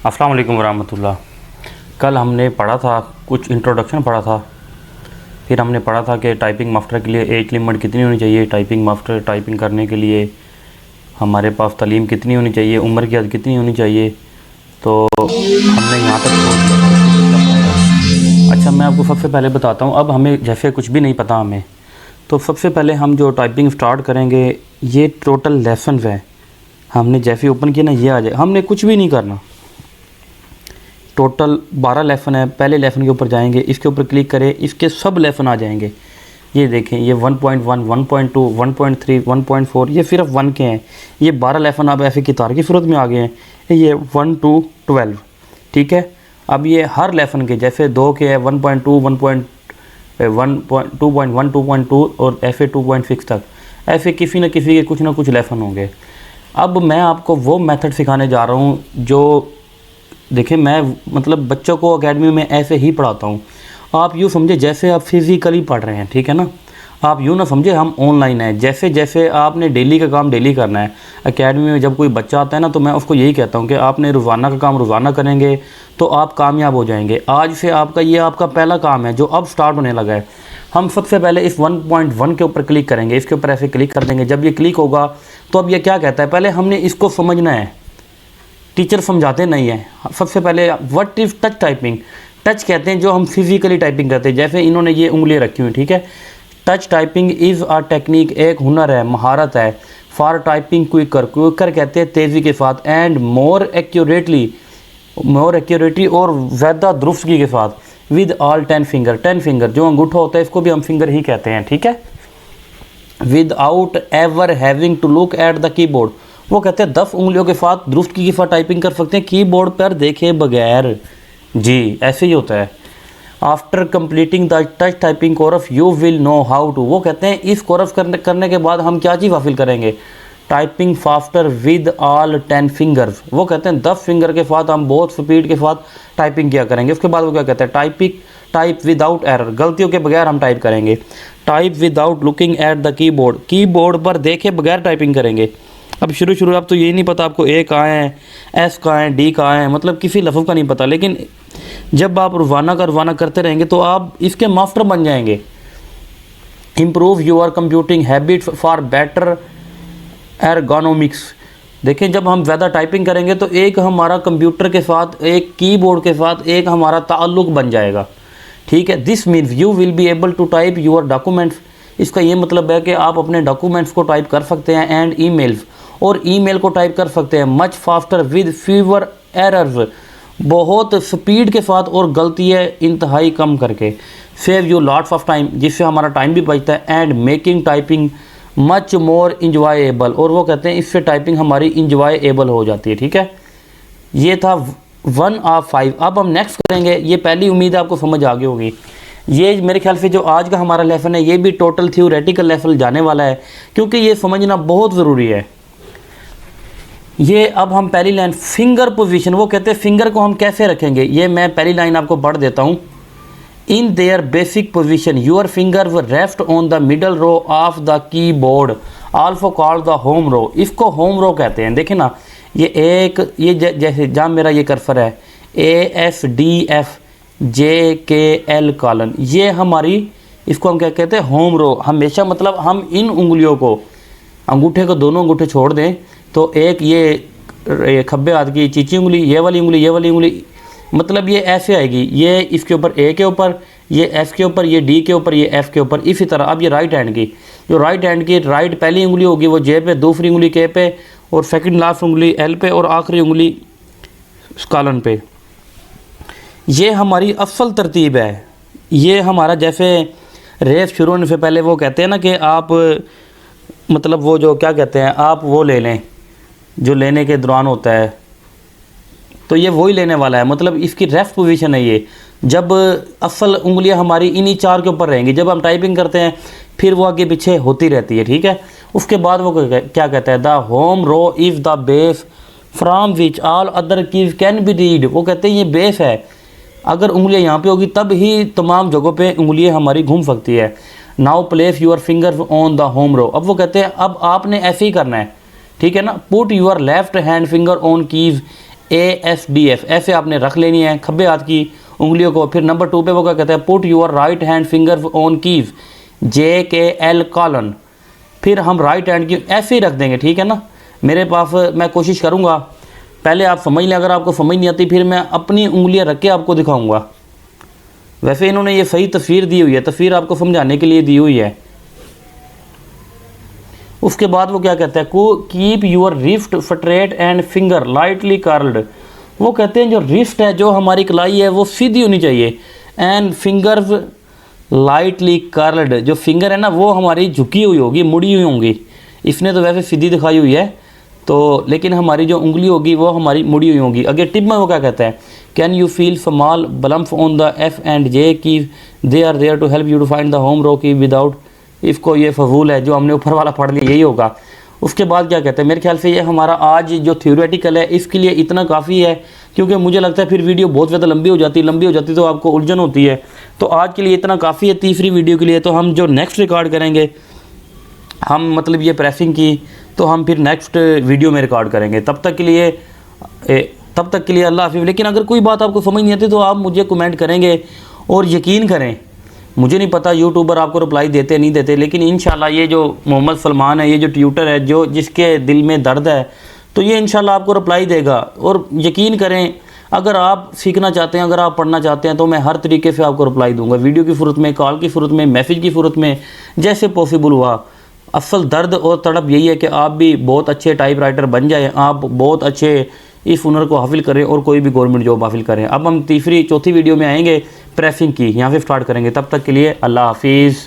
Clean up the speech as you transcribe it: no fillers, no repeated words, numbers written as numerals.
अस्सलाम वालेकुम वरहमतुल्लाह। कल हमने पढ़ा था, कुछ इंट्रोडक्शन पढ़ा था, फिर हमने पढ़ा था कि टाइपिंग मास्टर के लिए एज लिमिट कितनी होनी चाहिए, टाइपिंग मास्टर टाइपिंग करने के लिए हमारे पास तालीम कितनी होनी चाहिए, उम्र की हद कितनी होनी चाहिए। तो हमने यहाँ तक पहुँच गया। अच्छा, मैं आपको सबसे पहले बताता हूँ। अब हमें जैसे कुछ भी नहीं पता हमें, तो सबसे पहले हम जो टाइपिंग स्टार्ट करेंगे, ये टोटल लेसन है। हमने जैसे ओपन किया ना, ये आ जाए, हमने कुछ भी नहीं करना। टोटल 12 लेसन है। पहले लेसन के ऊपर जाएंगे, इसके ऊपर क्लिक करें, इसके सब लेसन आ जाएंगे। ये देखें, ये 1.1, 1.2, 1.3, 1.4, ये सिर्फ 1 के हैं। ये 12 लेसन अब ऐसे कितार की सूरत में आ गए हैं। ये 1 to 12, ठीक है। अब ये हर लेसन के, जैसे 2 के है 1.2, 1.2.1, 2.2 और ऐसे 2.6 तक, ऐसे किसी न किसी के कुछ ना कुछ लेसन होंगे। अब मैं आपको वो मेथड सिखाने जा रहा हूँ जो, देखिए, मैं मतलब बच्चों को एकेडमी में ऐसे ही पढ़ाता हूँ। आप यूँ समझे जैसे आप फिज़िकली पढ़ रहे हैं, ठीक है ना। आप यूँ ना समझे हम ऑनलाइन हैं। जैसे जैसे आपने डेली का काम डेली करना है। एकेडमी में जब कोई बच्चा आता है ना, तो मैं उसको यही कहता हूँ कि आपने रोज़ाना का काम रोज़ाना करेंगे तो आप कामयाब हो जाएंगे। आज से आपका ये आपका पहला काम है जो अब स्टार्ट होने लगा है। हम सबसे पहले इस 1.1 के ऊपर क्लिक करेंगे, इसके ऊपर ऐसे क्लिक कर देंगे। जब ये क्लिक होगा तो अब ये क्या कहता है, पहले हमने इसको समझना है। टीचर समझाते नहीं है। सबसे पहले what is touch typing. Touch कहते हैं जो हम फिज़िकली टाइपिंग करते हैं। जैसे इन्होंने ये उंगलियां रखी हुई, ठीक है। Touch typing is a technique, एक हुनर है, महारत है। फॉर टाइपिंग क्विकर, क्विकर कहते हैं तेज़ी के साथ, एंड मोर एक्यूरेटली और ज़्यादा दुरुस्तगी के साथ, विद ऑल 10 फिंगर। 10 फिंगर जो अंगूठा होता है इसको भी हम फिंगर ही कहते हैं, ठीक है। Without ever having to look at the keyboard, वो कहते हैं 10 उंगलियों के साथ दुरुस्तगी के साथ टाइपिंग कर सकते हैं कीबोर्ड पर देखे बगैर। जी, ऐसे ही होता है। After completing the touch typing course you will know how to, वो कहते हैं इस कोर्स करने के बाद हम क्या चीज़ हासिल करेंगे, typing faster with all 10 fingers. वो कहते हैं 10 फिंगर के साथ हम बहुत स्पीड के साथ टाइपिंग किया करेंगे। उसके बाद वो क्या कहते हैं, टाइप विदाउट एरर, गलतियों के बगैर हम टाइप करेंगे। Type without looking at the keyboard, keyboard पर देखे बगैर टाइपिंग करेंगे। अब शुरू अब तो यही नहीं पता आपको ए कहाँ है, एस कहाँ है, डी कहाँ है, मतलब किसी लफ्ज़ का नहीं पता। लेकिन जब आप रोज़ाना करते रहेंगे तो आप इसके मास्टर बन जाएंगे। Improve your computing habit for better ergonomics. देखें, जब हम ज़्यादा टाइपिंग करेंगे तो एक हमारा कंप्यूटर के साथ, एक कीबोर्ड के साथ एक हमारा ताल्लुक़ बन जाएगा, ठीक है। This means you will be able to type your documents. इसका ये मतलब है कि आप अपने डॉक्यूमेंट्स को टाइप कर सकते हैं, एंड ईमेल्स, और ईमेल को टाइप कर सकते हैं much faster with fever errors, बहुत स्पीड के साथ और गलतियाँ इंतहाई कम करके। Save you lots of time, जिससे हमारा टाइम भी बचता है, and making typing much more enjoyable, और वो कहते हैं इससे टाइपिंग हमारी इंजॉयबल हो जाती है, ठीक है। ये था 1 of 5। अब हम नेक्स्ट करेंगे। ये पहली उम्मीद है आपको समझ आ गई होगी। ये मेरे ख्याल से जो आज का हमारा लेसन है, ये भी टोटल थ्योरेटिकल लेवल जाने वाला है, क्योंकि ये समझना बहुत ज़रूरी है। ये अब हम पहली लाइन फिंगर पोजीशन, वो कहते हैं फिंगर को हम कैसे रखेंगे, ये मैं पहली लाइन आपको पढ़ देता हूँ। In their basic position your finger व rest on the middle row of the keyboard, also called the home row. इसको होम रो कहते हैं। देखें ना, ये एक, ये जैसे जहाँ मेरा ये कर्सर है, ASDFJKL कॉलन, ये हमारी, इसको हम क्या कहते हैं, होम रो। हमेशा मतलब हम इन उंगलियों को, अंगूठे को दोनों अंगूठे छोड़ दें तो एक ये खब्बे हाथ की चीची उंगली, ये वाली उंगली, मतलब ये ऐसे आएगी। ये इसके ऊपर ए के ऊपर, ये एस के ऊपर, ये डी के ऊपर, ये एफ के ऊपर, इसी तरह। अब ये राइट हैंड की, जो राइट हैंड की राइट पहली उंगली होगी वो जे पे, दूसरी उंगली के पे, और सेकंड लास्ट उंगली एल पे, और आखिरी उंगली स्कालन पे। ये हमारी असल तरतीब है। ये हमारा जैसे रेस शुरू होने से पहले वो कहते हैं ना कि आप, मतलब वो जो क्या कहते हैं, आप वो ले लें जो लेने के दौरान होता है, तो ये वही लेने वाला है। मतलब इसकी रेस्ट पोजीशन है ये। जब असल उंगलियां हमारी इन्हीं 4 के ऊपर रहेंगी, जब हम टाइपिंग करते हैं फिर वो आगे पीछे होती रहती है, ठीक है। उसके बाद वो क्या कहता है, the home row is the base from which all other keys can be read. वो कहते हैं ये बेस है, अगर उंगलियां यहाँ पे होगी तब ही तमाम जगहों पे उंगलियां हमारी घूम सकती है। Now place your finger on the home row. अब वो कहते हैं अब आपने ऐसे ही करना है, ठीक है ना। Put your left hand finger on keys AFDF, ऐसे आपने रख लेनी है खब्बे हाथ की उंगलियों को। फिर नंबर 2 पे वो क्या कहते हैं, put your right hand finger on keys JKL colon. फिर हम राइट हैंड की ऐसे ही रख देंगे, ठीक है ना। मेरे पास मैं कोशिश करूँगा, पहले आप समझ लें, अगर आपको समझ नहीं आती फिर मैं अपनी उंगलियां रख के आपको दिखाऊंगा। वैसे इन्होंने ये सही तस्वीर दी हुई है, तस्वीर आपको समझाने के लिए दी हुई है। उसके बाद वो क्या कहता है, keep your wrist straight and finger lightly curled. वो कहते हैं जो रिस्ट है, जो हमारी कलाई है, वो सीधी होनी चाहिए। एंड फिंगर्स लाइटली कर्ल्ड, जो फिंगर है ना वो हमारी झुकी हुई होगी, मुड़ी हुई होंगी। इसने तो वैसे सीधी दिखाई हुई है, तो लेकिन हमारी जो उंगली होगी वो हमारी मुड़ी हुई होगी। अगर टिप में वो क्या कहता है, can you feel small bump on the F and J key, they are there to help you to find the home row key without. इसको ये फजूल है, जो हमने ऊपर वाला पढ़ लिया यही होगा। उसके बाद क्या कहते हैं, मेरे ख्याल से ये हमारा आज जो थ्योरेटिकल है इसके लिए इतना काफ़ी है, क्योंकि मुझे लगता है फिर वीडियो बहुत ज़्यादा लंबी हो जाती तो आपको उलझन होती है। तो आज के लिए इतना काफ़ी है, तीसरी वीडियो के लिए। तो हम जो नेक्स्ट रिकॉर्ड करेंगे, हम मतलब ये प्रेसिंग की, तो हम फिर नेक्स्ट वीडियो में रिकॉर्ड करेंगे। तब तक के लिए अल्लाह हाफिज़। लेकिन अगर कोई बात आपको समझ नहीं आती तो आप मुझे कमेंट करेंगे, और यकीन करें, मुझे नहीं पता यूट्यूबर आपको रिप्लाई देते नहीं देते, लेकिन इंशाल्लाह ये जो मोहम्मद सलमान है, ये जो ट्यूटर है, जो जिसके दिल में दर्द है, तो ये इंशाल्लाह आपको रिप्लाई देगा। और यकीन करें, अगर आप सीखना चाहते हैं, अगर आप पढ़ना चाहते हैं, तो मैं हर तरीके से आपको रिप्लाई दूंगा, वीडियो की सूरत में, कॉल की सूरत में, मैसेज की सूरत में, जैसे पॉसिबल हुआ। असल दर्द और तड़प यही है कि आप भी बहुत अच्छे टाइप राइटर बन जाएं, आप बहुत अच्छे इस हुनर को हासिल करें और कोई भी गवर्नमेंट जॉब हासिल करें। अब हम चौथी वीडियो में आएंगे प्रेसिंग की, यहाँ से स्टार्ट करेंगे। तब तक के लिए अल्लाह हाफिज़।